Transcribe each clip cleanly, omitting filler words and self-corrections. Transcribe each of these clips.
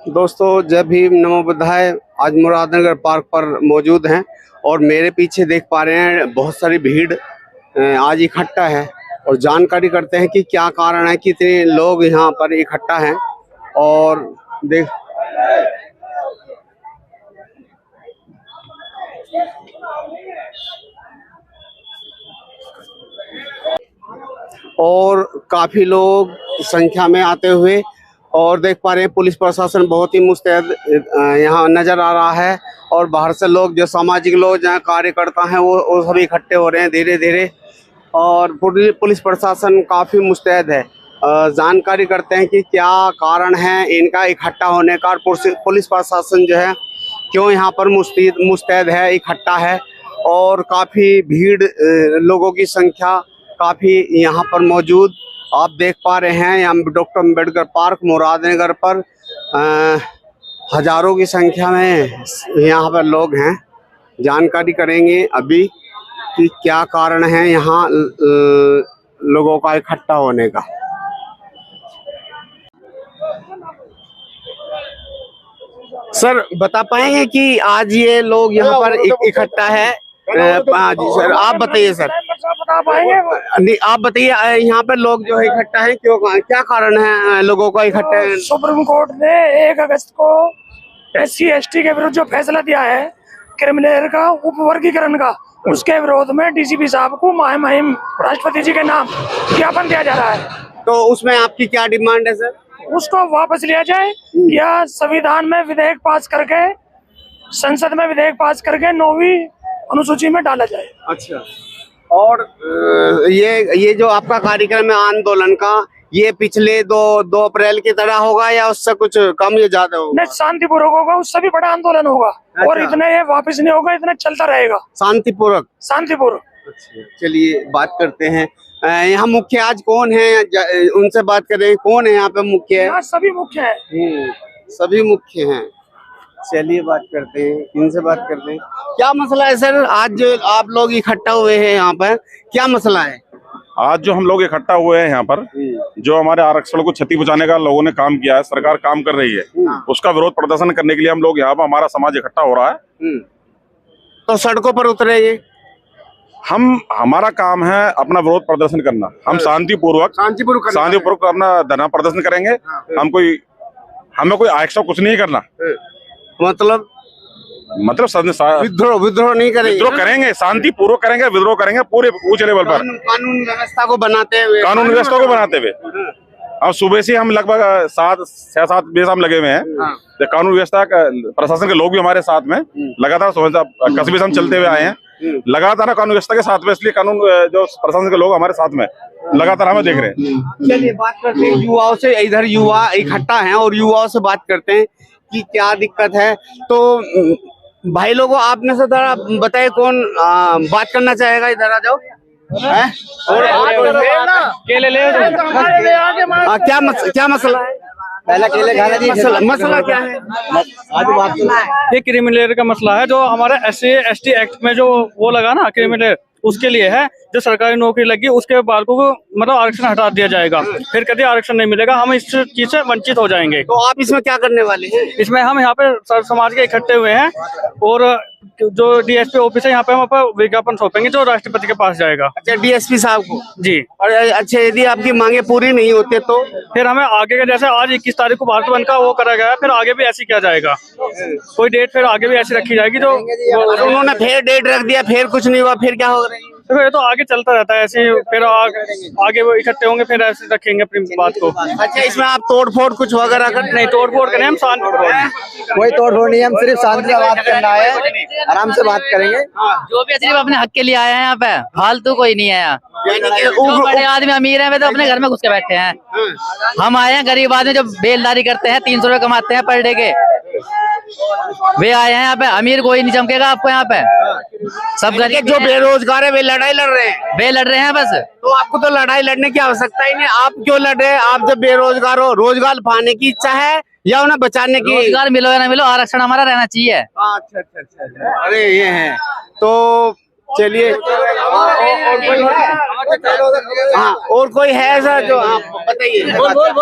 दोस्तों, जय भीम, नमो बुद्धाय। आज मुरादनगर पार्क पर मौजूद हैं और मेरे पीछे देख पा रहे हैं बहुत सारी भीड़ आज इकट्ठा है और जानकारी करते हैं कि क्या कारण है कि इतने लोग यहाँ पर इकट्ठा हैं। और देख और काफी लोग संख्या में आते हुए और देख पा रहे हैं पुलिस प्रशासन बहुत ही मुस्तैद यहाँ नजर आ रहा है। और बाहर से लोग जो सामाजिक लोग जहाँ कार्यकर्ता हैं वो सभी इकट्ठे हो रहे हैं धीरे धीरे। और पुलिस प्रशासन काफ़ी मुस्तैद है। जानकारी करते हैं कि क्या कारण है इनका इकट्ठा होने का। पुलिस प्रशासन जो है क्यों यहाँ पर मुस्तैद है, इकट्ठा है। और काफ़ी भीड़, लोगों की संख्या काफ़ी यहाँ पर मौजूद आप देख पा रहे हैं। यहाँ डॉक्टर अम्बेडकर पार्क मुरादनगर पर हजारों की संख्या में यहाँ पर लोग हैं। जानकारी करेंगे अभी कि क्या कारण है यहाँ लोगों का इकट्ठा होने का। सर, बता पाएंगे कि आज ये लोग यहाँ पर इकट्ठा है? जी सर, आप बताइए सर। बता पाएंगे? नहीं, आप बताइए यहाँ पर लोग जो है इकट्ठा है क्यों, क्या कारण है लोगों का इकट्ठा है? सुप्रीम कोर्ट ने 1 अगस्त को SC/ST के विरुद्ध जो फैसला दिया है क्रिमिनल का उपवर्गीकरण का, उसके विरोध में DCP साहब को मुहिम राष्ट्रपति जी के नाम ज्ञापन दिया जा रहा है। तो उसमें आपकी क्या डिमांड है सर? उसको वापस लिया जाए या संविधान में विधेयक पास करके, संसद में विधेयक पास करके 9वीं अनुसूची में डाला जाए। अच्छा, और ये जो आपका कार्यक्रम है आंदोलन का, ये पिछले 2 अप्रैल की तरह होगा या उससे कुछ कम या ज्यादा होगा? नहीं, शांतिपूर्वक होगा, उससे भी बड़ा आंदोलन होगा। अच्छा। और इतना ये वापस नहीं होगा, इतना चलता रहेगा शांतिपूर्वक। अच्छा, चलिए बात करते हैं। यहाँ मुख्य आज कौन है, उनसे बात करें। कौन है यहाँ पे मुख्य? यहाँ सभी मुख्य है। सभी मुख्य हैं। चलिए बात करते हैं, इनसे बात करते हैं। क्या मसला है सर, आज जो आप लोग इकट्ठा हुए हैं यहाँ पर, क्या मसला है? आज जो हम लोग इकट्ठा हुए हैं यहाँ पर, जो हमारे आरक्षण को क्षति पहुंचाने का लोगों ने काम किया है, सरकार काम कर रही है, उसका विरोध प्रदर्शन करने के लिए हम लोग यहाँ पर, हमारा समाज इकट्ठा हो रहा है। तो सड़कों पर उतरे ये? हमारा काम है अपना विरोध प्रदर्शन करना। हम शांतिपूर्वक अपना धरना प्रदर्शन करेंगे। हमें कोई एक्स्ट्रा कुछ नहीं करना। मतलब विद्रोह नहीं करेंगे? विद्रोह करेंगे, शांतिपूर्वक करेंगे, विद्रोह करेंगे पूरे ऊंचे लेवल पर, कानून व्यवस्था को बनाते हुए। अब सुबह से हम लगभग 6-7 बजे हम लगे हुए हैं। तो कानून व्यवस्था प्रशासन के लोग भी हमारे साथ में लगातार कस्बे से हम चलते हुए आए हैं, लगातार कानून व्यवस्था के साथ में। इसलिए कानून जो प्रशासन के लोग हमारे साथ में लगातार हमें देख रहे हैं। चलिए बात करते हैं युवाओं से। इधर युवा इकट्ठा हैं और युवाओं से बात करते हैं कि क्या दिक्कत है। तो भाई लोगों, आपने से जरा बताए कौन बात करना चाहेगा? इधर आ जाओ। क्या मसला है? पहला केले खाने दीजिए। मसला क्या है? ये क्रिमिनल का मसला है, जो हमारे SC/ST एक्ट में जो वो लगा ना क्रिमिनल, उसके लिए है। जो सरकारी नौकरी लगी उसके बालकों को मतलब आरक्षण हटा दिया जाएगा, फिर कभी आरक्षण नहीं मिलेगा, हम इस चीज से वंचित हो जाएंगे। तो आप इसमें क्या करने वाले हैं? इसमें हम यहाँ पे समाज के इकट्ठे हुए हैं और जो DSP ऑफिस है यहाँ पे हम विज्ञापन सौंपेंगे जो राष्ट्रपति के पास जाएगा। अच्छा, DSP साहब को जी। और अच्छा, यदि आपकी मांगे पूरी नहीं होते तो फिर हमें आगे का, जैसे आज 21 तारीख को भारत बंद का वो करा गया है, फिर आगे भी ऐसे किया जाएगा। कोई डेट फिर आगे भी ऐसी रखी जाएगी। जो उन्होंने फिर डेट रख दिया, फिर कुछ नहीं हुआ, फिर क्या हो रहा है? तो ये तो आगे चलता रहता है ऐसे। फिर आगे वो इकट्ठे होंगे, फिर ऐसे रखेंगे अपनी बात को। अच्छा, इसमें आप तोड़-फोड़ कुछ वगैरह कर? नहीं, तोड़-फोड़ करें हम, शांति। कोई तोड़-फोड़ नहीं, हम सिर्फ शांति से बात करना है, आराम से बात करेंगे। जो भी सिर्फ अपने हक के लिए आए हैं यहाँ पे, फालतू कोई नहीं है यहाँ। जो बड़े आदमी अमीर हैं वे तो अपने घर में घुस के बैठे हैं। हम आए हैं गरीब आदमी जो बेलदारी करते हैं, 300 रुपए कमाते हैं पर डे के, वे आए हैं यहाँ पे। अमीर कोई नहीं चमकेगा आपको यहाँ पे। सब गरीब जो बेरोजगार है वे लड़ाई लड़ रहे हैं। वे लड़ रहे हैं बस। तो आपको तो लड़ाई लड़ने की आवश्यकता ही नहीं। आप क्यों लड़ रहे हैं? आप जब बेरोजगार हो, रोजगार पाने की इच्छा है या उन्हें बचाने की? रोजगार मिलो या ना मिलो, आरक्षण हमारा रहना चाहिए। अच्छा। अरे ये है। तो चलिए और कोई है? हाँ, और कोई है ऐसा जो आप बताइए।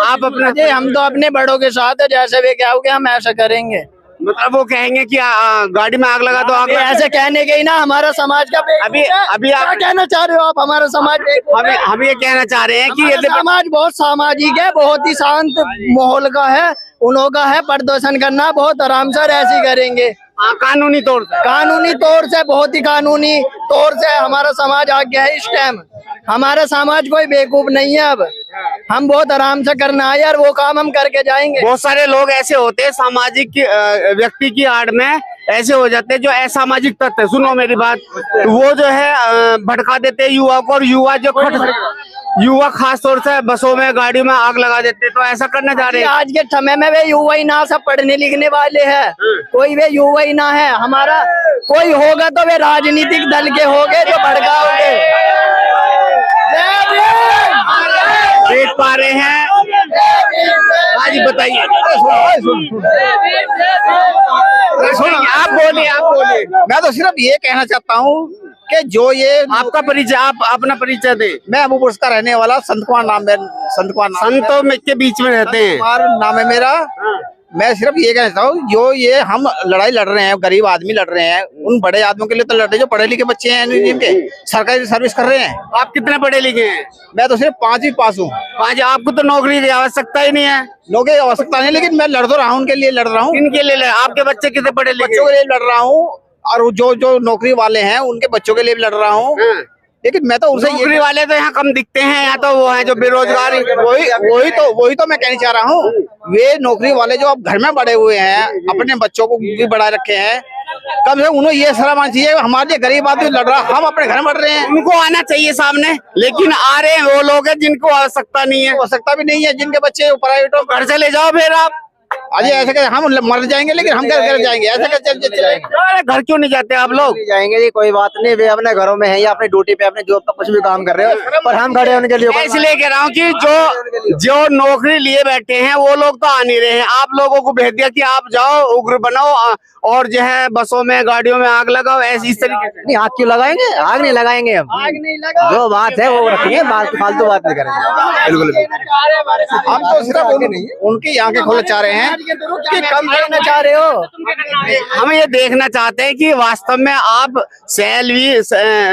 आप अपना, हम तो अपने बड़ों के साथ है, जैसे भी क्या हो गया हम ऐसा करेंगे। मतलब वो कहेंगे कि गाड़ी में आग लगा तो आग लगा। ऐसे कहने के ही ना, हमारा समाज का अभी आप क्या कहना चाह रहे हो आप? हमारा समाज हम ये कहना चाह रहे हैं कि हमारा यदि समाज बहुत सामाजिक है, बहुत ही शांत माहौल का है, उन्हों का है प्रदर्शन करना, बहुत आराम से ऐसे करेंगे। कानूनी तौर से, कानूनी तौर से, बहुत ही कानूनी तौर से हमारा समाज आ गया है इस टाइम। हमारा समाज कोई बेवकूफ नहीं है, अब हम बहुत आराम से करना है यार, वो काम हम करके जाएंगे। बहुत सारे लोग ऐसे होते हैं सामाजिक व्यक्ति की आड़ में ऐसे हो जाते हैं जो असामाजिक तत्व, सुनो मेरी बात, वो जो है भड़का देते हैं युवा को, और युवा खास तौर से बसों में गाड़ियों में आग लगा देते हैं। तो ऐसा करना चाह रहे हैं आज के समय में वे युवा ही ना सब पढ़ने लिखने वाले हैं, कोई वे युवा ही ना है। हमारा कोई होगा तो वे राजनीतिक दल के होंगे जो भड़काओगे। देख पा रहे हैं। आज बताइए, आप बोलिए। मैं तो सिर्फ ये कहना चाहता हूँ कि जो ये आपका परिचय, आप अपना परिचय दे। मैं अबूपुर का रहने वाला संत कुमार नाम है, संतों में के बीच में रहते हैं। कुमार नाम है मेरा। मैं सिर्फ ये कहना चाहता हूँ, जो ये हम लड़ाई लड़ रहे हैं, गरीब आदमी लड़ रहे हैं, उन बड़े आदमियों के लिए तो लड़ रहे हैं जो पढ़े लिखे बच्चे हैं, जिनके सरकारी सर्विस कर रहे हैं। आप कितने पढ़े लिखे हैं? मैं तो सिर्फ 5वीं पास हूँ। आपको तो नौकरी की आवश्यकता ही नहीं है। नौकरी की आवश्यकता नहीं, लेकिन मैं लड़ तो रहा हूँ, उनके लिए लड़ रहा हूँ। इनके लिए आपके बच्चे कितने पढ़े लिखे? बच्चों के लिए लड़ रहा हूँ, और जो नौकरी वाले हैं उनके बच्चों के लिए भी लड़ रहा हूँ। लेकिन मैं तो उनसे नौकरी वाले तो यहाँ कम दिखते हैं, यहाँ तो वो है जो बेरोजगार। वही तो मैं कहना चाह रहा हूँ। वे नौकरी वाले जो अब घर में बड़े हुए हैं, अपने बच्चों को भी बढ़ा रखे हैं, कम से कम उन्हें ये शर्म आनी चाहिए, हमारे लिए गरीब आदमी लड़ रहा, हम अपने घर में बढ़ रहे हैं। उनको आना चाहिए सामने, लेकिन आ रहे हैं वो लोग हैं जिनको आवश्यकता नहीं है। आवश्यकता भी नहीं है, जिनके बच्चे प्राइवेट घर से ले जाओ फिर आप। अजय ऐसे कर हम मर जाएंगे, लेकिन हम घर जाएंगे, ऐसे कर चल जाएंगे। अरे घर क्यों नहीं जाते आप लोग? जाएंगे जी, कोई बात नहीं, वे अपने घरों में है या अपनी ड्यूटी पे अपने जॉब पर कुछ भी काम कर रहे हो, पर हम खड़े उनके लिए। इसलिए कह रहा हूँ कि जो नौकरी लिए बैठे हैं वो लोग तो आ नहीं रहे हैं। आप लोगों को भेज दिया कि आप जाओ, उग्र बनाओ और जो है बसों में गाड़ियों में आग लगाओ, ऐसी इस तरीके से। नहीं, आग क्यों लगाएंगे? आग नहीं लगाएंगे हम, आग नहीं लगा, जो बात है वो रखेंगे, फालतू बात नहीं करेंगे। बिल्कुल, हम तो सिर्फ उनकी आंखें खोलना चाह रहे हैं कि कम करना चाह रहे हो। हम ये देखना चाहते हैं कि वास्तव में आप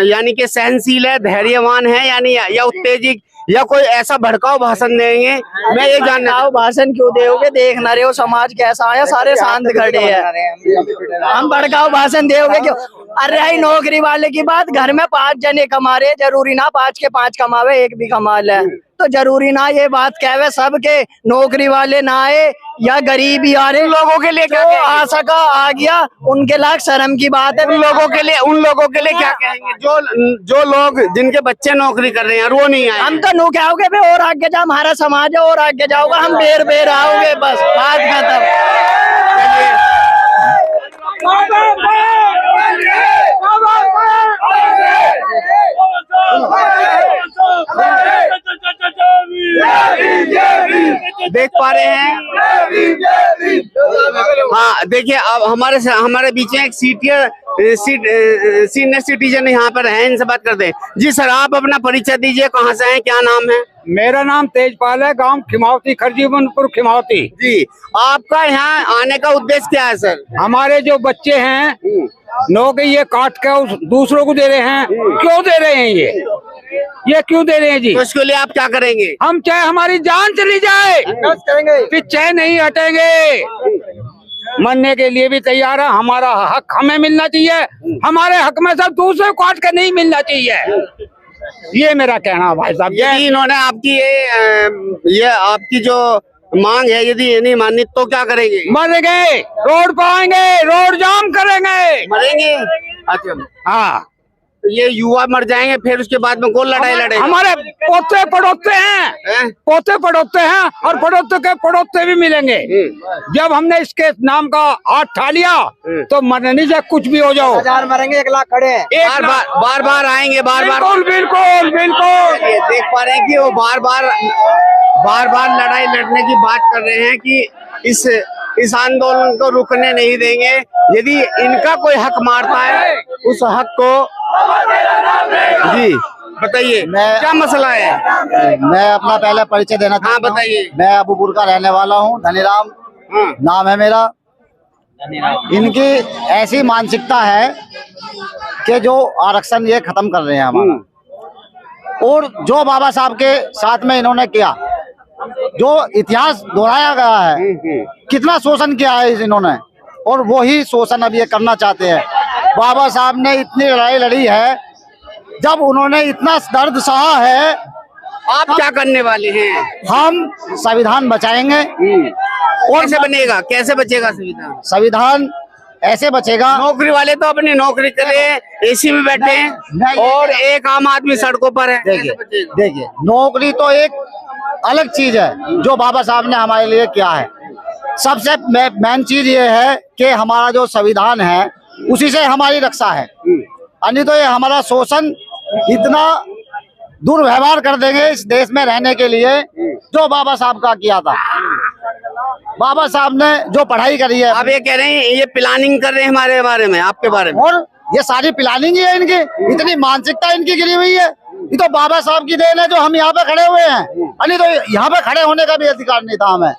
यानी कि सहनशील है, धैर्यवान है, यानी या उत्तेजित या कोई ऐसा भड़काऊ भाषण देंगे। मैं ये जानना, भाषण क्यों दोगे? देख ना रहे हो समाज कैसा है, सारे शांत खड़े हैं, हम भड़काऊ भाषण दोगे क्यों? अरे आई नौकरी वाले की बात, घर में 5 जने कमा रहे, जरूरी ना 5 के 5 कमावे, एक भी कमा ले, तो जरूरी ना ये बात कहवे सबके नौकरी वाले ना आए या गरीब ही आ रहे। लोगों के लिए क्या आ सका आ गया, उनके लाख शर्म की बात है। उन लोगों के लिए क्या कहेंगे जो लोग जिनके बच्चे नौकरी कर रहे हैं और वो नहीं आए? हम तो नो क्या होगे बे, और आगे जा, हमारा समाज है, और आगे जाओगे, हम बेर आओगे, बस बात खत्म। देख पा रहे हैं। हाँ देखिए, अब हमारे बीच में एक सीनियर सिटीजन यहाँ पर है, इनसे बात करते हैं। जी सर, आप अपना परिचय दीजिए, कहाँ से हैं, क्या नाम है? मेरा नाम तेजपाल है, गांव खिमावती, खरजीवनपुर खिमावती। जी, आपका यहाँ आने का उद्देश्य क्या है सर? हमारे जो बच्चे हैं नौकरी ये काट के दूसरों को दे रहे हैं, क्यों दे रहे हैं? ये क्यों दे रहे हैं जी? तो इसके लिए आप क्या करेंगे? हम चाहे हमारी जान चली जाए पीछे नहीं हटेंगे, मरने के लिए भी तैयार है। हमारा हक हमें मिलना चाहिए, हमारे हक में सब दूसरे को काट के नहीं मिलना चाहिए, ये मेरा कहना है भाई साहब। यदि इन्होंने आपकी ये आपकी जो मांग है यदि ये नहीं मानी तो क्या करेंगे? मरेंगे, रोड पर आएंगे, रोड जाम करेंगे, मरेंगे। अच्छा, हाँ, ये युवा मर जाएंगे, फिर उसके बाद में कौन लड़ाई लड़ेगा? हमारे पोते पड़ोते हैं, पोते पड़ोते हैं, और पड़ोते के पड़ोते भी मिलेंगे। जब हमने इसके नाम का हाथ ठा लिया तो मरने नहीं चाहे, कुछ भी हो जाओ, 1000 मरेंगे, 1 लाख खड़े हैं, बार बार आएंगे, बार बिल्कुल। देख पा रहे हैं कि वो बार बार लड़ाई लड़ने की बात कर रहे हैं कि इस आंदोलन को रुकने नहीं देंगे। यदि इनका कोई हक मारता है उस हक को। जी बताइए क्या मसला है? मैं अपना पहले परिचय देना चाहता हूं। बताइए। मैं अबूपुर का रहने वाला हूं, धनीराम नाम है मेरा। इनकी ऐसी मानसिकता है कि जो आरक्षण ये खत्म कर रहे हैं हमारा, और जो बाबा साहब के साथ में इन्होंने किया, जो इतिहास दोहराया गया है, कितना शोषण किया है इन्होंने, और वही शोषण अब ये करना चाहते हैं। बाबा साहब ने इतनी लड़ाई लड़ी है, जब उन्होंने इतना दर्द सहा है, आप क्या करने वाले हैं? हम संविधान बचाएंगे। और कैसे बनेगा, कैसे बचेगा संविधान? संविधान ऐसे बचेगा, नौकरी वाले तो अपनी नौकरी के लिए एसी में बैठे हैं और एक आम आदमी सड़कों पर है। देखिए नौकरी तो एक अलग चीज है जो बाबा साहब ने हमारे लिए किया है। सबसे मेन चीज ये है कि हमारा जो संविधान है उसी से हमारी रक्षा है, अन्य तो ये हमारा शोषण इतना दुर्व्यवहार कर देंगे इस देश में रहने के लिए, जो बाबा साहब का किया था। बाबा साहब ने जो पढ़ाई करी है, आप ये कह रहे हैं ये प्लानिंग कर रहे हैं हमारे बारे में, आपके बारे में, और ये सारी प्लानिंग ही है इनकी, इतनी मानसिकता इनकी गिरी हुई है। ये तो बाबा साहब की देन है जो हम यहाँ पे खड़े हुए हैं, अन्य तो यहाँ पे खड़े होने का भी अधिकार नहीं था हमें।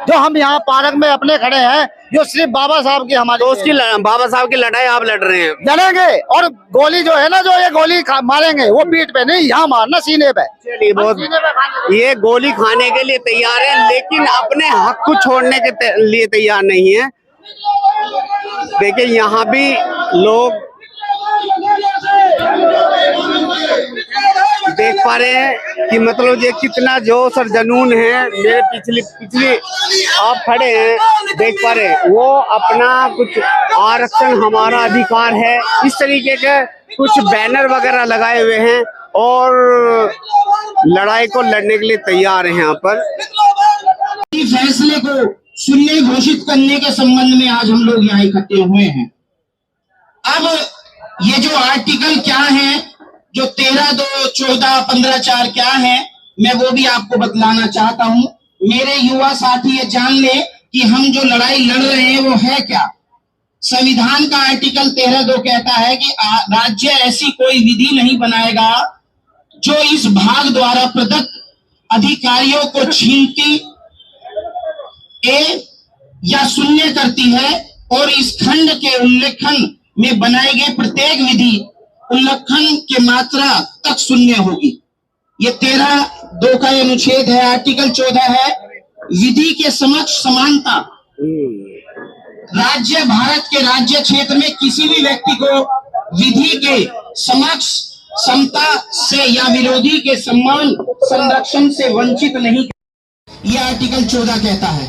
जो हम यहाँ पार्क में अपने खड़े हैं, जो सिर्फ बाबा साहब की हमारी, तो उसकी बाबा साहब की लड़ाई आप लड़ रहे हैं। लड़ेंगे, और गोली जो है ना, जो ये गोली मारेंगे वो पीठ पे नहीं, यहाँ मारना सीने पे। चलिए बहुत, ये गोली खाने के लिए तैयार है लेकिन अपने हक को छोड़ने के लिए तैयार नहीं है। देखिए यहाँ भी लोग देख पा रहे हैं कि मतलब ये कितना जोश और जुनून है। मेरे पिछले आप खड़े हैं, देख पा रहे हैं, वो अपना कुछ आरक्षण हमारा अधिकार है, इस तरीके के कुछ बैनर वगैरह लगाए हुए हैं और लड़ाई को लड़ने के लिए तैयार हैं यहाँ पर। फैसले को सुनने घोषित करने के संबंध में आज हम लोग यहाँ इकट्ठे हुए हैं। अब ये जो आर्टिकल क्या है, जो 13(2), 14, 15(4) क्या है, मैं वो भी आपको बतलाना चाहता हूँ। मेरे युवा साथी ये जान ले कि हम जो लड़ाई लड़ रहे हैं वो है क्या। संविधान का आर्टिकल 13(2) कहता है कि राज्य ऐसी कोई विधि नहीं बनाएगा जो इस भाग द्वारा प्रदत्त अधिकारियों को छीनती या शून्य करती है, और इस खंड के उल्लेखन में बनाए गए प्रत्येक विधि उल्लंघन की मात्रा तक शून्य होगी। ये 13(2) का अनुच्छेद है। आर्टिकल 14 है विधि के समक्ष समानता। राज्य भारत के राज्य क्षेत्र में किसी भी व्यक्ति को विधि के समक्ष समता से या विरोधी के सम्मान संरक्षण से वंचित नहीं, यह आर्टिकल 14 कहता है।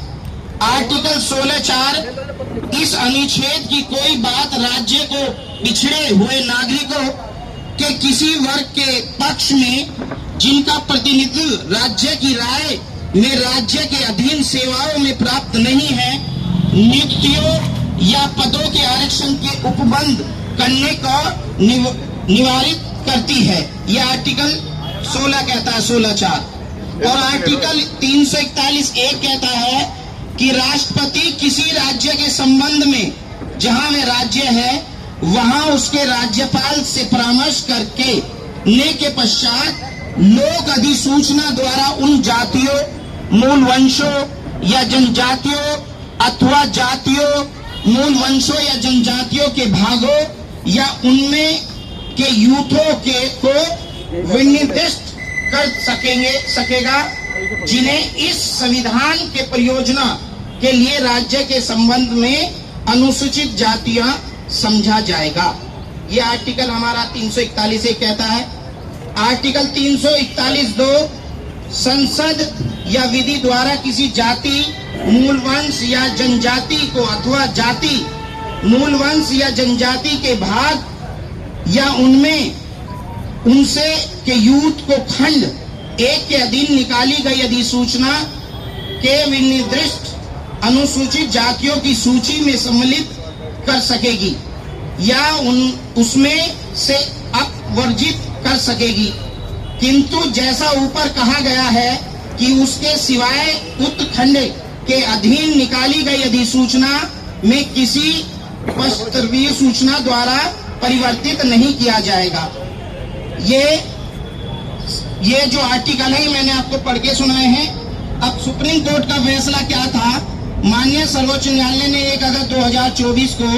आर्टिकल 16(4) इस अनुच्छेद की कोई बात राज्य को पिछड़े हुए नागरिकों के किसी वर्ग के पक्ष में जिनका प्रतिनिधित्व राज्य की राय में राज्य के अधीन सेवाओं में प्राप्त नहीं है, नियुक्तियों या पदों के आरक्षण के उपबंध करने का निवारित करती है। यह आर्टिकल 16 कहता है, 16(4). और आर्टिकल 341(1) कहता है कि राष्ट्रपति किसी राज्य के संबंध में जहां वे राज्य है वहां उसके राज्यपाल से परामर्श करके ने के पश्चात लोक अधिसूचना द्वारा उन जातियों, मूल वंशों या जनजातियों अथवा जातियों, मूल वंशों या जनजातियों के भागों या उनमें के यूथों के को विनिर्दिष्ट कर सकेगा जिन्हें इस संविधान के प्रयोजना के लिए राज्य के संबंध में अनुसूचित जातियां समझा जाएगा। यह आर्टिकल हमारा 341 कहता है। आर्टिकल 341(2) संसद या विधि द्वारा किसी जाति, मूल वंश या जनजाति को अथवा जाति, मूल वंश या जनजाति के भाग या उनमें उनसे के यूथ को खंड 1 के अधीन निकाली गई अधिसूचना के विनिर्दिष्ट अनुसूचित जातियों की सूची में सम्मिलित कर सकेगी या उसमें से अपवर्जित कर सकेगी, किंतु जैसा ऊपर कहा गया है कि उसके सिवाय उत्खंड के अधीन निकाली गई अधिसूचना में किसी पत्रवीय सूचना द्वारा परिवर्तित नहीं किया जाएगा। ये जो आर्टिकल है मैंने आपको पढ़ के सुनाए हैं। अब सुप्रीम कोर्ट का फैसला क्या था? माननीय सर्वोच्च न्यायालय ने 1 अगस्त 2024 को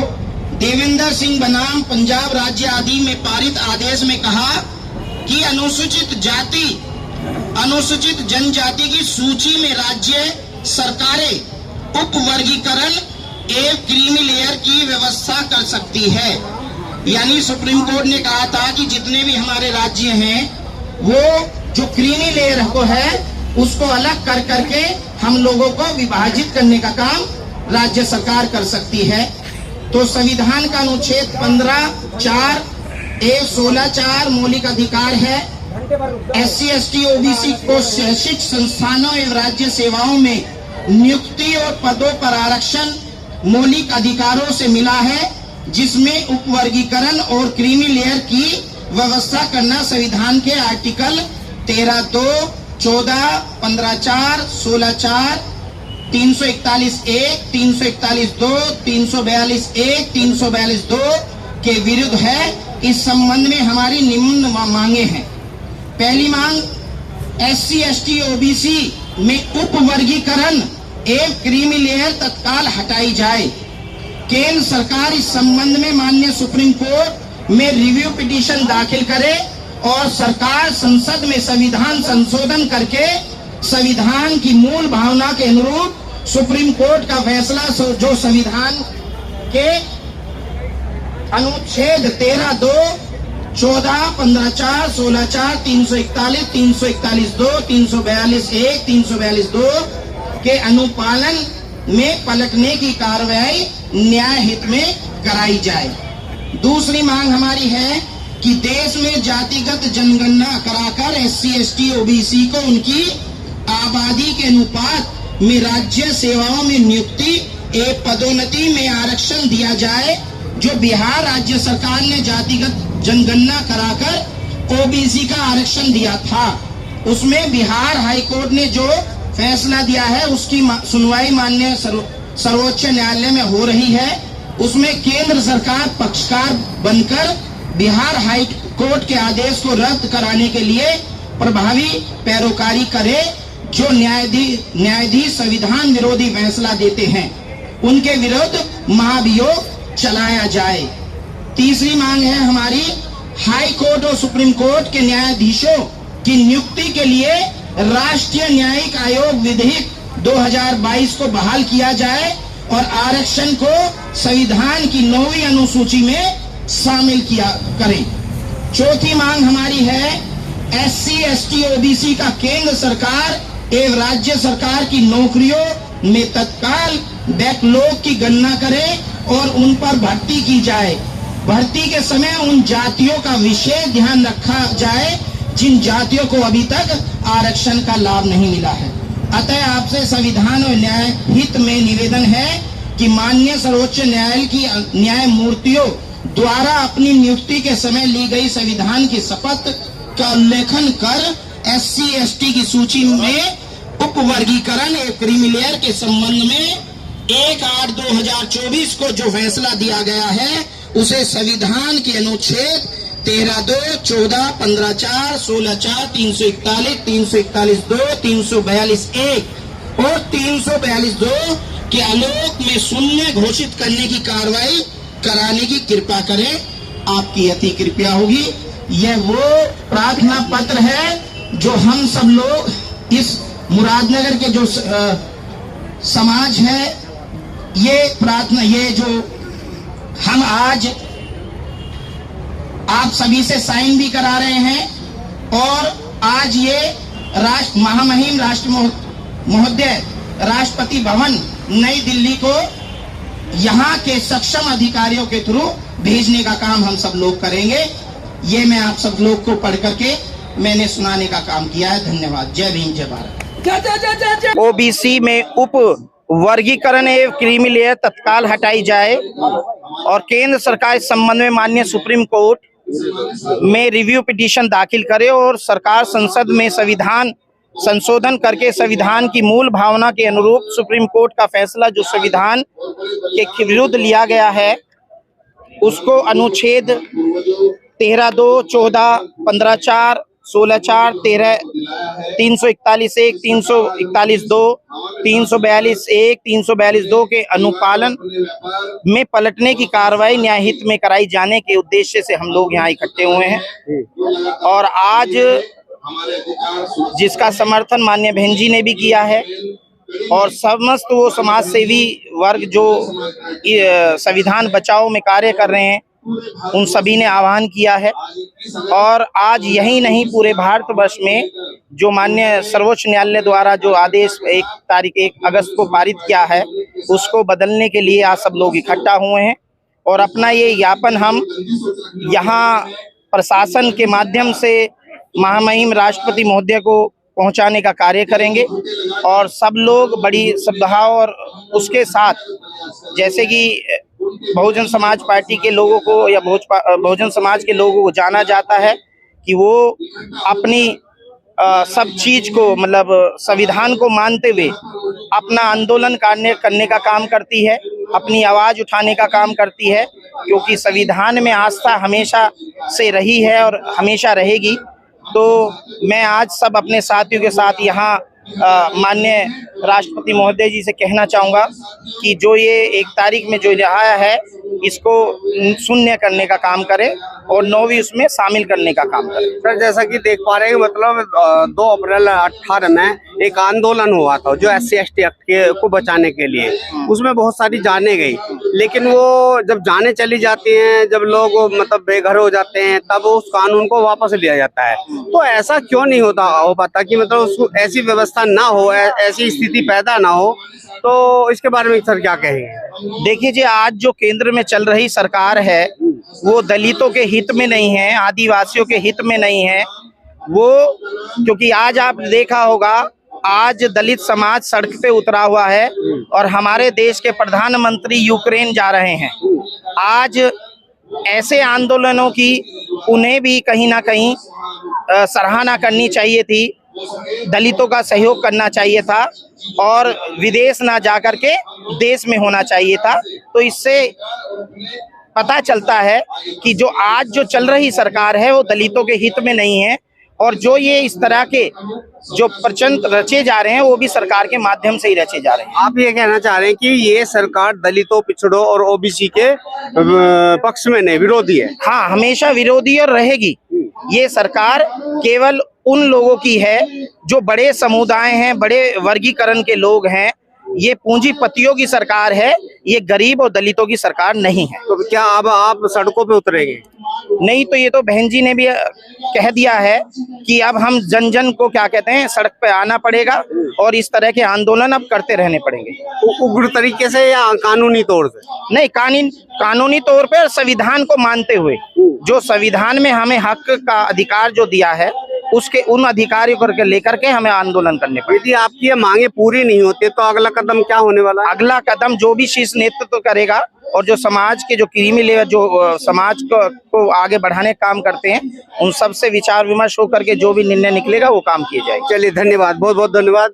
देवेंद्र सिंह बनाम पंजाब राज्य आदि में पारित आदेश में कहा कि अनुसूचित जाति अनुसूचित जनजाति की सूची में राज्य सरकारें उप वर्गीकरण एवं क्रीमी लेयर की व्यवस्था कर सकती है। यानी सुप्रीम कोर्ट ने कहा था कि जितने भी हमारे राज्य हैं वो जो क्रीमी लेयर को है उसको अलग कर करके हम लोगों को विभाजित करने का काम राज्य सरकार कर सकती है। तो संविधान का अनुच्छेद 15(4) एवं 16(4) मौलिक अधिकार है। SC, ST, OBC को शैक्षिक संस्थानों एवं राज्य सेवाओं में नियुक्ति और पदों पर आरक्षण मौलिक अधिकारों से मिला है, जिसमें उपवर्गीकरण और क्रीमी लेयर की व्यवस्था करना संविधान के आर्टिकल 13(2), 14, 15(4), 16(4), 341(1), 341(2), 342(1), 342(2) के विरुद्ध है। इस संबंध में हमारी निम्न मांगे हैं। पहली मांग, SC, ST, OBC में उप वर्गीकरण एवं क्रीमी लेयर तत्काल हटाई जाए। केंद्र सरकार इस संबंध में माननीय सुप्रीम कोर्ट में रिव्यू पिटीशन दाखिल करे और सरकार संसद में संविधान संशोधन करके संविधान की मूल भावना के अनुरूप सुप्रीम कोर्ट का फैसला जो संविधान के अनुच्छेद 13(2), 14, 15(4), 16(4), 341, 341(2), 342(1), 342(2) के अनुपालन में पलटने की कार्रवाई न्याय हित में कराई जाए। दूसरी मांग हमारी है कि देश में जातिगत जनगणना कराकर SC, ST, OBC को उनकी आबादी के अनुपात में राज्य सेवाओं में नियुक्ति एवं पदोन्नति में आरक्षण दिया जाए। जो बिहार राज्य सरकार ने जातिगत जनगणना कराकर OBC का आरक्षण दिया था, उसमें बिहार हाईकोर्ट ने जो फैसला दिया है उसकी सुनवाई माननीय सर्वोच्च न्यायालय में हो रही है। उसमें केंद्र सरकार पक्षकार बनकर बिहार हाई कोर्ट के आदेश को रद्द कराने के लिए प्रभावी पैरोकारी करे। जो न्यायाधीश संविधान विरोधी फैसला देते हैं उनके विरुद्ध महाभियोग चलाया जाए। तीसरी मांग है हमारी, हाई कोर्ट और सुप्रीम कोर्ट के न्यायाधीशों की नियुक्ति के लिए राष्ट्रीय न्यायिक आयोग विधेयक 2022 को बहाल किया जाए और आरक्षण को संविधान की 9वीं अनुसूची में शामिल करें। चौथी मांग हमारी है, SC, ST, OBC का केंद्र सरकार एवं राज्य सरकार की नौकरियों में तत्काल बैकलॉग की गणना करे और उन पर भर्ती की जाए। भर्ती के समय उन जातियों का विशेष ध्यान रखा जाए जिन जातियों को अभी तक आरक्षण का लाभ नहीं मिला है। अतः आपसे संविधान और न्याय हित में निवेदन है कि माननीय सर्वोच्च न्यायालय की न्यायमूर्तियों द्वारा अपनी नियुक्ति के समय ली गई संविधान की शपथ का उल्लेखन कर SC, ST की सूची में उप वर्गीकरण एवं क्रीमी लेयर के संबंध में 1/8/2024 को जो फैसला दिया गया है उसे संविधान के अनुच्छेद 13(2), 14, 15(4), 16(4), 341, 341(2), 342(1) और 342(2) के आलोक में शून्य घोषित करने की कार्रवाई कराने की कृपा करें। आपकी अति कृपया होगी। यह वो प्रार्थना पत्र है जो हम सब लोग इस मुरादनगर के जो समाज है, ये प्रार्थना, ये जो हम आज आप सभी से साइन भी करा रहे हैं और आज ये महामहिम राष्ट्र महोदय राष्ट्रपति भवन नई दिल्ली को यहाँ के सक्षम अधिकारियों के थ्रू भेजने का काम हम सब लोग करेंगे। ये मैं आप सब लोग को पढ़ करके मैंने सुनाने का काम किया है। धन्यवाद। जय भीम, जय भारत। OBC में उप वर्गीकरण एवं क्रीमी लेयर तत्काल हटाई जाए और केंद्र सरकार इस संबंध में माननीय सुप्रीम कोर्ट में रिव्यू पिटीशन दाखिल करे और सरकार संसद में संविधान संशोधन करके संविधान की मूल भावना के अनुरूप सुप्रीम कोर्ट का फैसला जो संविधान के विरुद्ध लिया गया है उसको अनुच्छेद 13(2), 14, 15(4), 16(4), 341(1), 341(2), 342(1), 342(2) के अनुपालन में पलटने की कार्रवाई न्यायहित में कराई जाने के उद्देश्य से हम लोग यहाँ इकट्ठे हुए हैं। और आज जिसका समर्थन माननीय बहन जी ने भी किया है और समस्त वो समाज सेवी वर्ग जो संविधान बचाओ में कार्य कर रहे हैं उन सभी ने आह्वान किया है। और आज यही नहीं, पूरे भारतवर्ष में जो माननीय सर्वोच्च न्यायालय द्वारा जो आदेश 1 अगस्त को पारित किया है उसको बदलने के लिए आज सब लोग इकट्ठा हुए हैं। और अपना ये ज्ञापन हम यहाँ प्रशासन के माध्यम से महामहिम राष्ट्रपति महोदय को पहुंचाने का कार्य करेंगे। और सब लोग बड़ी श्रद्धा और उसके साथ, जैसे कि बहुजन समाज पार्टी के लोगों को या बहुजन समाज के लोगों को जाना जाता है कि वो अपनी सब चीज को मतलब संविधान को मानते हुए अपना आंदोलन करने का काम करती है, अपनी आवाज उठाने का काम करती है, क्योंकि संविधान में आस्था हमेशा से रही है और हमेशा रहेगी। तो मैं आज सब अपने साथियों के साथ यहाँ माननीय राष्ट्रपति महोदय जी से कहना चाहूँगा कि जो ये 1 तारीख में जो आया है इसको शून्य करने का काम करे और 9वीं उसमें शामिल करने का काम करे। सर, जैसा कि देख पा रहे हैं, मतलब 2 अप्रैल 18 में एक आंदोलन हुआ था जो SC/ST एक्ट को बचाने के लिए, उसमें बहुत सारी जानें गई, लेकिन वो जब जानें चली जाती हैं, जब लोग मतलब बेघर हो जाते हैं, तब उस कानून को वापस लिया जाता है। तो ऐसा क्यों नहीं हो पाता कि मतलब उसको ऐसी व्यवस्था ना हो, ऐसी स्थिति पैदा ना हो? तो इसके बारे में सर क्या कहेंगे? देखिए जी, आज जो केंद्र में चल रही सरकार है वो दलितों के हित में नहीं है, आदिवासियों के हित में नहीं है वो, क्योंकि आज आप देखा होगा आज दलित समाज सड़क पे उतरा हुआ है और हमारे देश के प्रधानमंत्री यूक्रेन जा रहे हैं। आज ऐसे आंदोलनों की उन्हें भी कहीं ना कहीं सराहना करनी चाहिए थी, दलितों का सहयोग करना चाहिए था और विदेश ना जाकर के देश में होना चाहिए था। तो इससे पता चलता है कि जो आज जो चल रही सरकार है वो दलितों के हित में नहीं है और जो ये इस तरह के जो प्रचंड रचे जा रहे हैं वो भी सरकार के माध्यम से ही रचे जा रहे हैं। आप ये कहना चाह रहे हैं कि ये सरकार दलितों, पिछड़ों और OBC के पक्ष में नहीं, विरोधी है? हाँ, हमेशा विरोधी और रहेगी। ये सरकार केवल उन लोगों की है जो बड़े समुदाय हैं, बड़े वर्गीकरण के लोग हैं। ये पूंजीपतियों की सरकार है, ये गरीब और दलितों की सरकार नहीं है। तो क्या अब आप सड़कों पे उतरेंगे? नहीं, तो ये तो बहन जी ने भी कह दिया है कि अब हम जन जन को क्या कहते हैं सड़क पे आना पड़ेगा और इस तरह के आंदोलन अब करते रहने पड़ेंगे। उग्र तरीके से या कानूनी तौर से? नहीं, कानूनी तौर पे और संविधान को मानते हुए, जो संविधान में हमें हक का अधिकार जो दिया है उसके उन अधिकारियों को लेकर के हमें आंदोलन करने पड़े। यदि आपकी ये मांगे पूरी नहीं होती तो अगला कदम क्या होने वाला है? अगला कदम जो भी शीर्ष नेतृत्व करेगा और जो समाज के जो क्रीमी लेयर जो समाज को आगे बढ़ाने का काम करते हैं उन सब से विचार विमर्श होकर के जो भी निर्णय निकलेगा वो काम किए जाएंगे। चलिए, धन्यवाद, बहुत बहुत धन्यवाद।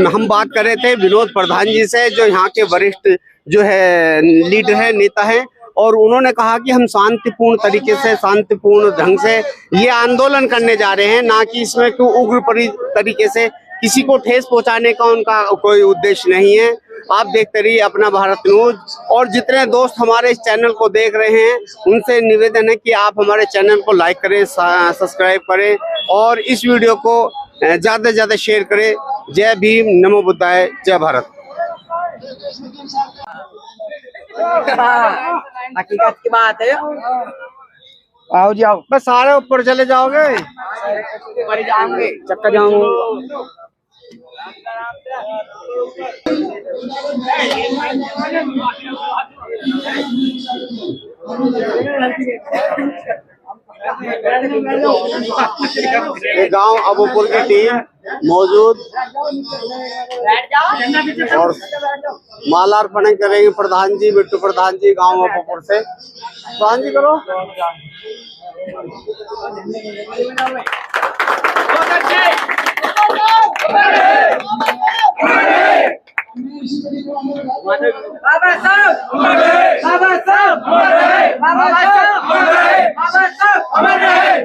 हम बात कर रहे थे विनोद प्रधान जी से, जो यहाँ के वरिष्ठ जो है लीडर है, नेता है, और उन्होंने कहा कि हम शांतिपूर्ण तरीके से, शांतिपूर्ण ढंग से ये आंदोलन करने जा रहे हैं, ना कि इसमें कोई उग्र तरीके से किसी को ठेस पहुंचाने का उनका कोई उद्देश्य नहीं है। आप देखते रहिए अपना भारत न्यूज, और जितने दोस्त हमारे इस चैनल को देख रहे हैं उनसे निवेदन है कि आप हमारे चैनल को लाइक करें, सब्सक्राइब करें और इस वीडियो को ज्यादा से ज्यादा शेयर करें। जय भीम, नमो बुद्धाय, जय भारत। हकीकत की बात है। आओ जी आओ, बस सारे ऊपर चले जाओगे, चक्कर जाऊंगा। ये गांव अबूपुर की टीम मौजूद और मालार्पण करेंगे प्रधान जी, बिट्टू प्रधान जी, गांव अबूपुर से। प्रधान जी करो। बहुत अच्छे। बाबा साहब बाबा साहब बाबा साहब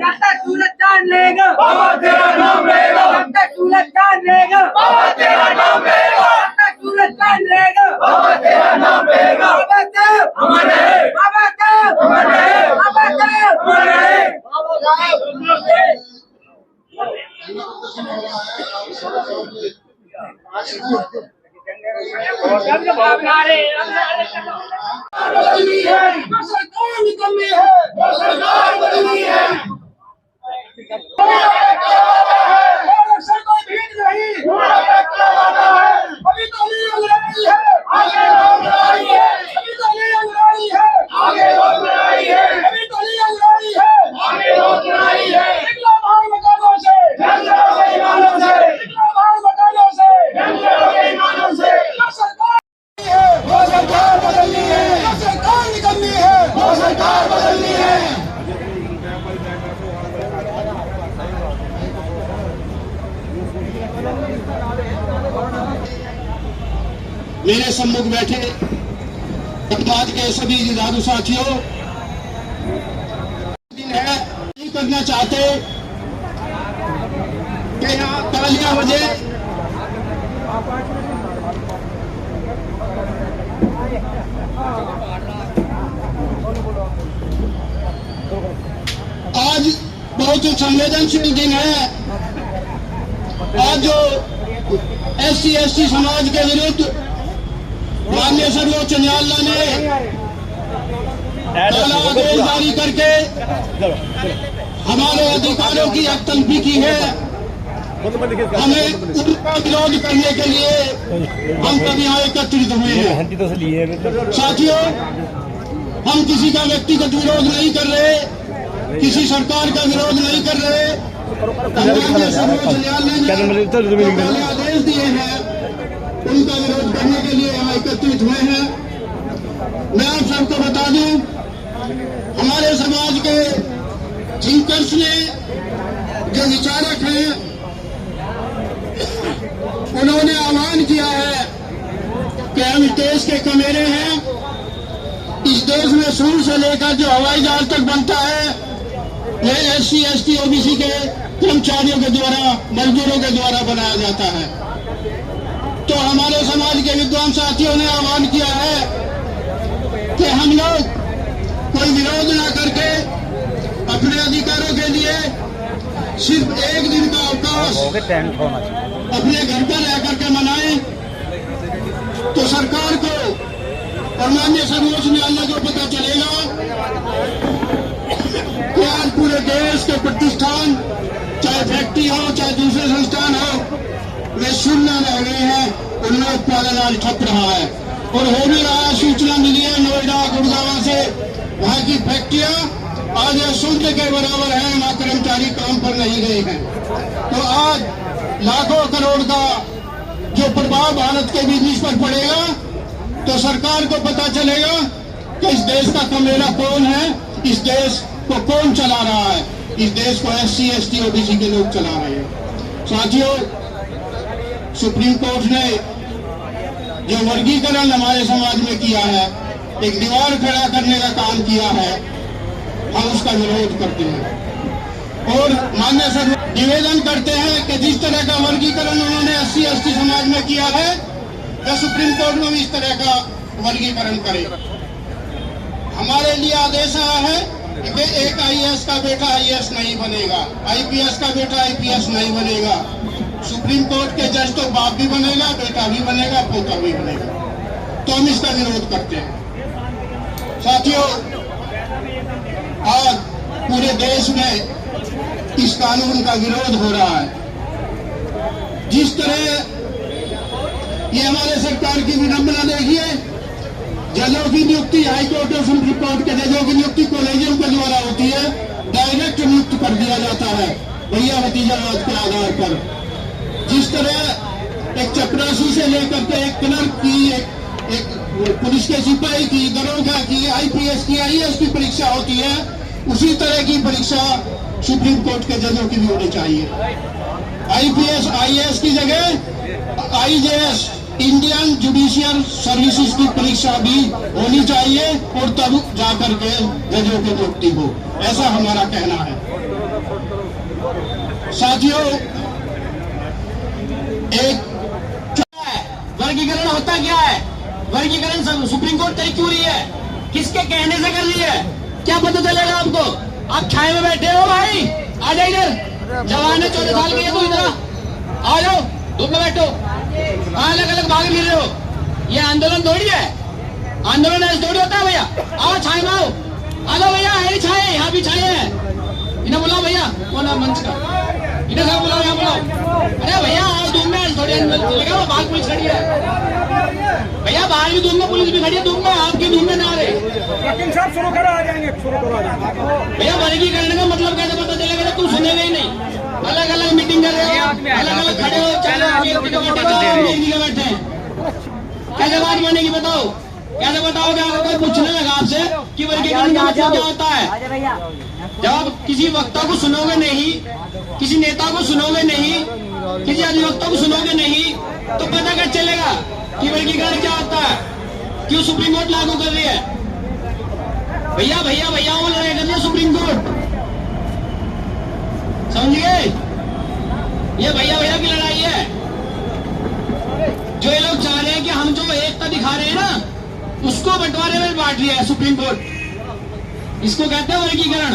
जब तक सूरज चांद लेगा बाबा तेरा नाम लेगा, जब तक सूरज चांद लेगा बाबा तेरा नाम लेगा, जब तक सूरज चांद लेगा बाबा तेरा नाम लेगा। बाबा साहब बाबा साहब बाबा मेरे सम्मुख बैठे समाज के सभी जुझारू साथियों, दिन है नहीं करना चाहते कि यहाँ तालियां बजे। आज बहुत ही संवेदनशील दिन है। आज जो SC/ST समाज के विरुद्ध माननीय सर्वोच्च न्यायालय ने पहला आदेश जारी करके हमारे अधिकारों की हस्तक्षेप की है, हमें उनका विरोध करने के लिए हम सब यहाँ एकत्रित हुए हैं। साथियों, हम किसी का व्यक्तिगत विरोध नहीं कर रहे, किसी सरकार का विरोध नहीं कर रहे। माननीय सर्वोच्च न्यायालय ने पहले आदेश दिए हैं, उनका विरोध करने के लिए हम एकत्रित हुए हैं। मैं आप सबको बता दूं, हमारे समाज के थिंकर्स ने, जो विचारक हैं, उन्होंने आह्वान किया है कि हम इस देश के कमेरे हैं। इस देश में शुरू से लेकर जो हवाई जहाज तक बनता है, यह SC/ST OBC के कर्मचारियों के द्वारा, मजदूरों के द्वारा बनाया जाता है। तो हमारे समाज के विद्वान साथियों ने आह्वान किया है कि हम लोग कोई विरोध न करके अपने अधिकारों के लिए सिर्फ एक दिन का अवकाश अपने घर पर रह करके मनाएं। तो सरकार को और माननीय सर्वोच्च न्यायालय को पता चलेगा कि आज पूरे देश के प्रतिष्ठान, चाहे फैक्ट्री हो चाहे दूसरे संस्थान हो, वे शून्य रह गए हैं, उनमें उत्पादन आज ठप रहा है। और हो भी रहा है, सूचना मिली है नोएडा, गुड़गांव से, वहाँ की फैक्ट्रियां आज शून्य के बराबर है, वहाँ कर्मचारी काम पर नहीं गए हैं। तो आज लाखों करोड़ का जो प्रभाव भारत के बिजनेस पर पड़ेगा, तो सरकार को पता चलेगा कि इस देश का कमेरा कौन है, इस देश को कौन चला रहा है। इस देश को SC/ST OBC के लोग चला रहे हैं। साथियों, सुप्रीम कोर्ट ने जो वर्गीकरण हमारे समाज में किया है, एक दीवार खड़ा करने का काम किया है, हम उसका विरोध करते हैं और माननीय सर निवेदन करते हैं कि जिस तरह का वर्गीकरण उन्होंने SC/ST समाज में किया है, तो सुप्रीम कोर्ट में भी इस तरह का वर्गीकरण करे। हमारे लिए आदेश आया है कि एक IAS का बेटा IAS नहीं बनेगा, IPS का बेटा IPS नहीं बनेगा। सुप्रीम कोर्ट के जज तो बाप भी बनेगा, बेटा भी बनेगा, पोता भी बनेगा। तो हम इसका विरोध करते हैं। साथियों, आज पूरे देश में इस कानून का विरोध हो रहा है। जिस तरह ये हमारे सरकार की विडंबना देखिए, जजों की नियुक्ति हाईकोर्ट और सुप्रीम कोर्ट के जजों की नियुक्ति कॉलेजियम के द्वारा होती है, डायरेक्ट नियुक्त कर दिया जाता है भैया भतीजावाद के आधार पर। जिस तरह एक चपरासी से लेकर के एक क्लर्क की, एक पुलिस के सिपाही की, दरोगा की, IPS की, IAS की परीक्षा होती है, उसी तरह की परीक्षा सुप्रीम कोर्ट के जजों की भी होनी चाहिए। IPS IAS की जगह IJS इंडियन जुडिशियल सर्विसेज की परीक्षा भी होनी चाहिए और तब जाकर के जजों की नियुक्ति हो, ऐसा हमारा कहना है। साथियों, एक वर्गीकरण होता क्या है? वर्गीकरण सुप्रीम कोर्ट तय क्यों रही है? किसके कहने से कर रही है? क्या पता चलेगा आपको? आप छाए में बैठे हो भाई, आ जाओ इधर, जवान है 14 साल के, तो इधर आ जाओ, धूप में बैठो, अलग अलग भाग फिर रहे हो। ये आंदोलन थोड़ी है, आंदोलन ऐसे थोड़ी होता है भैया। आओ छाए में आओ, आ जाओ भैया, है छाए, यहाँ भी छाए है। इन्हें बुलाओ भैया, कौन है मंच का, इन्हें सब बुलाओ, यहाँ बुलाओ। अरे भैया आओ धूप में, थोड़ी लगा बाहर पुलिस खड़ी है भैया, बाहर भी धूप में पुलिस भी खड़ी है, धूप में, आपकी धूप में ना आ रहे। शुरू करो, आ जाएंगे, शुरू करो, आ जाएंगे भैया। वर्गीकरण का मतलब कैसे पता चलेगा जब तुम सुनेगा ही नहीं? अलग अलग मीटिंग कर रहे हो, अलग अलग खड़े हो, चलो बैठे हैं, कैसे बात बनेगी बताओ? कैसे बताओगे? अगर कोई पूछने लगा आपसे कि वर्गीकरण का मतलब क्या होता है, जब आप किसी वक्ता को सुनोगे नहीं, किसी नेता को सुनोगे नहीं, किसी अधिवक्ता को सुनोगे नहीं, तो पता कैसे चलेगा कि वर्गीकरण क्या होता है? क्यों सुप्रीम कोर्ट लागू कर रही है? भैया भैया भैया वो लड़ाई कर रही है सुप्रीम कोर्ट, समझिए? ये भैया भैया की लड़ाई है। जो ये लोग चाह रहे हैं कि हम जो एकता दिखा रहे हैं ना, उसको बंटवारे में बांट लिया है सुप्रीम कोर्ट। इसको कहते हैं वर्गीकरण।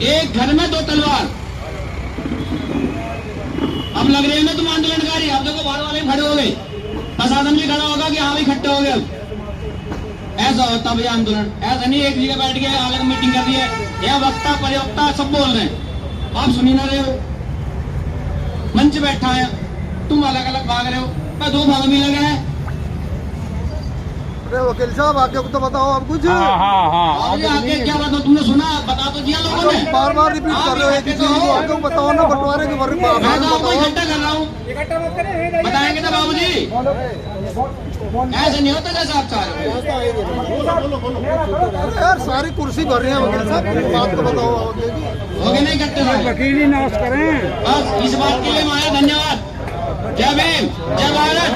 एक घर में दो तलवार। अब लग रहे हैं ना तुम आंदोलनकारी, अब देखो बाहर वाले खड़े हो गए, प्रशासन भी खड़ा होगा कि हाँ भाई इकट्ठे हो गए। ऐसा होता भैया आंदोलन, ऐसा नहीं एक जगह बैठ के अलग मीटिंग कर रही है, या वक्ता प्रयोक्ता सब बोल रहे हैं, आप सुनी ना रहे हो। मंच बैठा है, तुम अलग अलग भाग रहे हो, मैं दो भाग भी लगे हैं। अरे वकील साहब आगे तो बताओ आप कुछ। आगे क्या बताओ? तुमने सुना, बता तो दिया लोगों ने, बार बार रिपीट कर रहे हो एक ही चीज को, आगे बताओ ना, बंटवारे के बारे में मैं तो आपको इकट्ठा कर रहा हूँ, बताएंगे ना बाबू जी। ऐसे नहीं होता जैसा आप चाह रहे हो यार, सारी कुर्सी भर रही है वकील साहब, बात तो बताओ। होगे नहीं करते वकील ही नाश करें, बस इस बात के लिए माया धन्यवाद। जय भीम, जय भारत,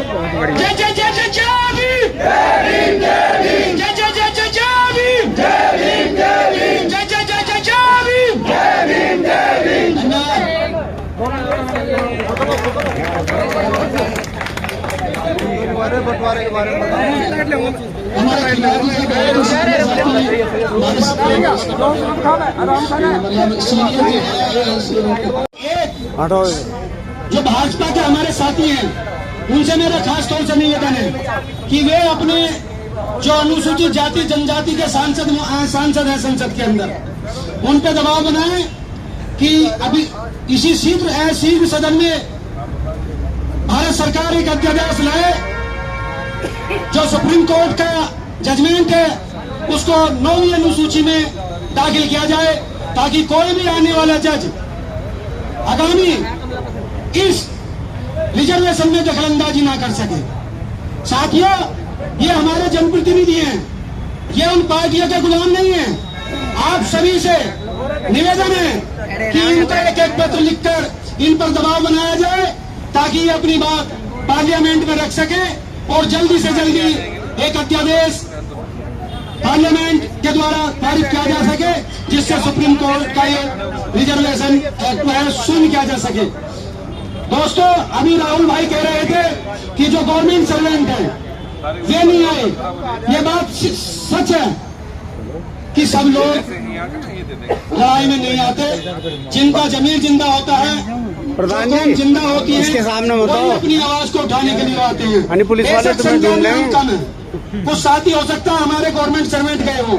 जय जय जय जय जय भीम, जय भीम, जय जय जय जय जय भीम, जय भीम, जय भीम, जय जय जय जय जय भीम, जय भीम, जय भीम, धन्यवाद। बंटवारे के बारे में जो भाजपा के हमारे साथी हैं, उनसे मेरा खास तौर से निवेदन है कि वे अपने जो अनुसूचित जाति जनजाति के सांसद हैं संसद के अंदर, उन पे दबाव बनाएं कि अभी इसी शीघ्र सदन में भारत सरकार एक अध्यादेश लाए जो सुप्रीम कोर्ट का जजमेंट है उसको 9वीं अनुसूची में दाखिल किया जाए, ताकि कोई भी आने वाला जज आगामी इस रिजर्वेशन में दखलंदाजी ना कर सके। साथियों, ये हमारे जनप्रतिनिधि हैं, ये उन पार्टियों के गुलाम नहीं हैं। आप सभी से निवेदन है कि इनका एक एक पत्र लिखकर इन पर दबाव बनाया जाए, ताकि ये अपनी बात पार्लियामेंट में रख सके और जल्दी से जल्दी एक अध्यादेश पार्लियामेंट के द्वारा पारित किया जा सके, जिससे सुप्रीम कोर्ट का ये रिजर्वेशन एक्ट है शून्य किया जा सके। दोस्तों, अभी राहुल भाई कह रहे थे कि जो गवर्नमेंट सर्वेंट हैं वे नहीं आए। ये बात सच है कि सब लोग लड़ाई में नहीं आते, जिनका जमीर जिंदा होता है, प्रधान जी जिंदा होती है, इसके सामने बताओ, अपनी आवाज को उठाने के लिए आते हैं। पुलिस वाले तुम्हें ढूंढ रहे हैं। कुछ साथी हो सकता है हमारे गवर्नमेंट सर्वेंट गए हो,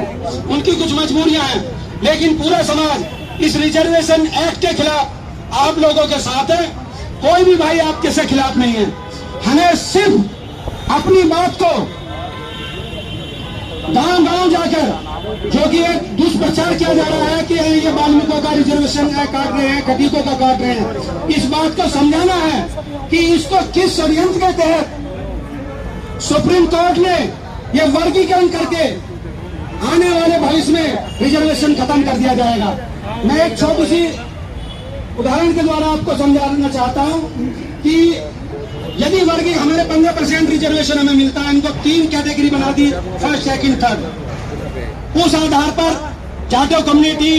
उनकी कुछ मजबूरियां हैं, लेकिन पूरा समाज इस रिजर्वेशन एक्ट के खिलाफ आप लोगों के साथ है। कोई भी भाई आपके से खिलाफ नहीं है। हमें सिर्फ अपनी बात को गांव-गांव जाकर, जो कि एक दुष्प्रचार किया जा रहा है कि ये वाल्मीकियों का रिजर्वेशन काट रहे हैं, खटीकों का काट रहे हैं, इस बात को समझाना है कि इसको किस षड्यंत्र के तहत सुप्रीम कोर्ट ने ये वर्गीकरण करके आने वाले भविष्य में रिजर्वेशन खत्म कर दिया जाएगा। मैं एक छोटी सी उदाहरण के द्वारा आपको समझाना चाहता हूं कि यदि वर्गीय हमारे 15% रिजर्वेशन हमें मिलता है, इनको 3 कैटेगरी बना दी, फर्स्ट, सेकंड, थर्ड। उस आधार पर जाटो कम्युनिटी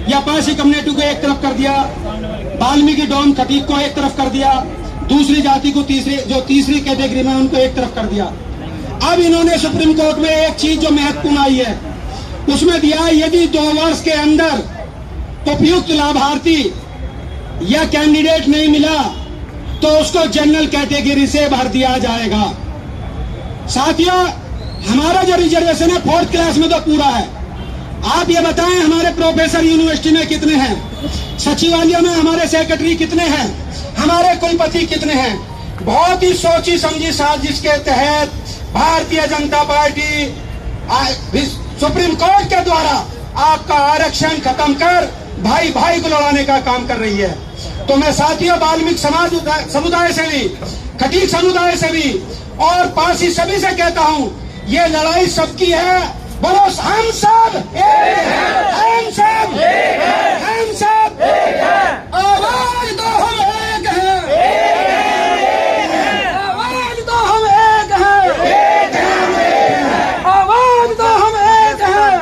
या पारसी कम्युनिटी को एक तरफ कर दिया, वाल्मीकि डोम खटीक को एक तरफ कर दिया, दूसरी जाति को तीसरी कैटेगरी में उनको एक तरफ कर दिया। अब इन्होंने सुप्रीम कोर्ट में एक चीज जो महत्वपूर्ण आई है उसमें दिया, यदि 2 वर्ष के अंदर उपयुक्त लाभार्थी या कैंडिडेट नहीं मिला तो उसको जनरल कैटेगरी से भर दिया जाएगा। साथियों, हमारा जो रिजर्वेशन है 4th क्लास में तो पूरा है। आप ये बताएं हमारे प्रोफेसर यूनिवर्सिटी में कितने हैं, सचिवालय में हमारे सेक्रेटरी कितने हैं, हमारे कुलपति कितने हैं। बहुत ही सोची समझी साजिश के तहत Bharatiya Janata party supreme court के द्वारा आपका आरक्षण खत्म कर भाई भाई को लड़ाने का काम कर रही है। तो मैं साथियों वाल्मीकि समुदाय से भी, खटीक समुदाय से भी और पारसी सभी से कहता हूं, ये लड़ाई सबकी है। बोलो हम सब एक हैं, हम सब एक हैं, हम सब एक हैं। आवाज दो हम एक हैं, आवाज दो हम एक हैं, आवाज दो हम एक हैं।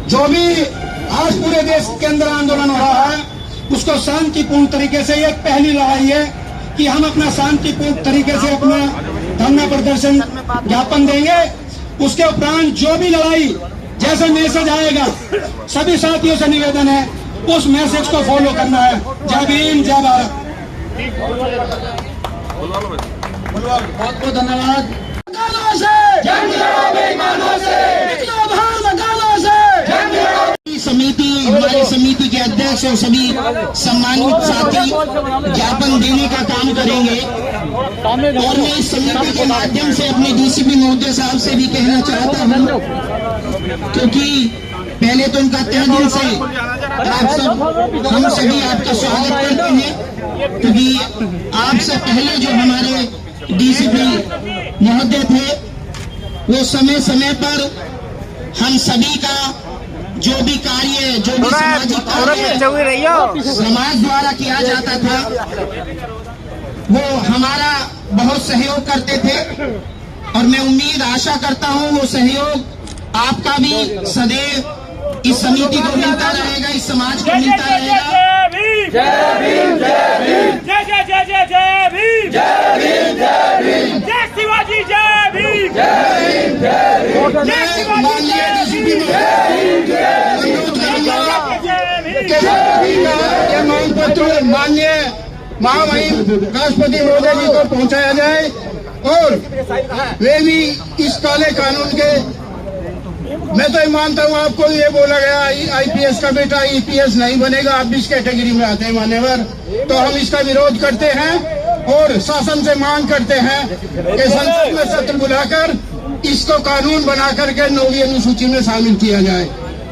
जो भी आज पूरे देश के अंदर आंदोलन हो रहा है उसको शांतिपूर्ण तरीके से, एक पहली लड़ाई है कि हम अपना शांतिपूर्ण तरीके से अपना धरना प्रदर्शन ज्ञापन देंगे। उसके उपरांत जो भी लड़ाई जैसे मैसेज आएगा, सभी साथियों से निवेदन है उस मैसेज को फॉलो करना है। जय भीम, जय भारत। बहुत बहुत धन्यवाद। समिति, हमारी समिति के अध्यक्ष और सभी सम्मानित साथी ज्ञापन देने का काम करेंगे। और मैं इस समिति के माध्यम से अपने डीसीपी महोदय साहब से भी कहना चाहता हूं, क्योंकि पहले तो उनका तहे दिल से हम सभी आपका स्वागत करते हैं, क्योंकि आपसे पहले जो हमारे डीसीपी महोदय थे वो समय समय पर हम सभी का जो भी कार्य, जो भी सामाजिक कार्य समाज द्वारा किया जाता था वो हमारा बहुत सहयोग करते थे। और मैं उम्मीद आशा करता हूं वो सहयोग आपका भी सदैव इस समिति को मिलता रहेगा, इस समाज को मिलता रहेगा। जय भीम, जय भीम, जय जय जय जय जय भीम, जय भीम, जय भीम, जय शिवाजी, जय भीम, जय भीम, जय भीम, जय शिवाजी, जय भीम, ये मांग पत्र माननीय महामहिम राष्ट्रपति महोदय जी को पहुंचाया जाए और वे भी इस काले कानून के, मैं तो ये मानता हूँ आपको ये बोला गया आईपीएस का बेटा ईपीएस नहीं बनेगा, आप इस कैटेगरी में आते हैं मान्यवर, तो हम इसका विरोध करते हैं और शासन से मांग करते हैं कि संसद में सत्र बुलाकर इसको कानून बना करके 9वीं अनुसूची में शामिल किया जाए।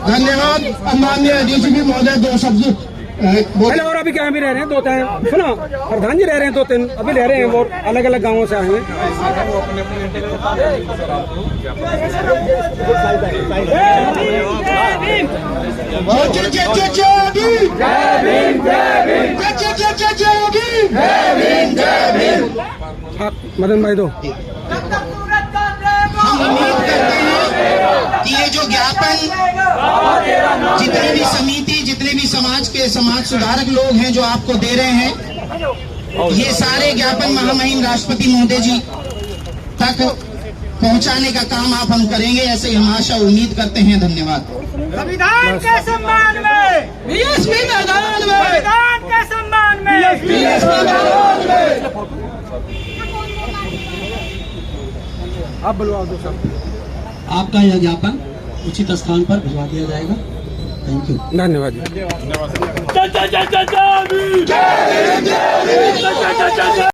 धन्यवाद। माननीय डीसीपी महोदय 2 शब्द बोले। और अभी क्या भी रह रहे हैं 2-3, सुनो प्रधान जी रह रहे हैं 2-3 अभी रह रहे हैं, वो अलग अलग गांवों से आए हैं। मदन भाई दो हम उम्मीद करते हैं कि ये जो ज्ञापन जितने भी समिति, जितने भी समाज सुधारक लोग हैं जो आपको दे रहे हैं, ये सारे ज्ञापन महामहिम राष्ट्रपति महोदय जी तक पहुंचाने का काम हम करेंगे, ऐसे हम आशा उम्मीद करते हैं। धन्यवाद। संविधान के सम्मान में, बीएसपी मैदान में, संविधान के सम्मान में, आप बुलवा दो सब। आपका यह ज्ञापन उचित स्थान पर भिजवा दिया जाएगा। थैंक यू, धन्यवाद।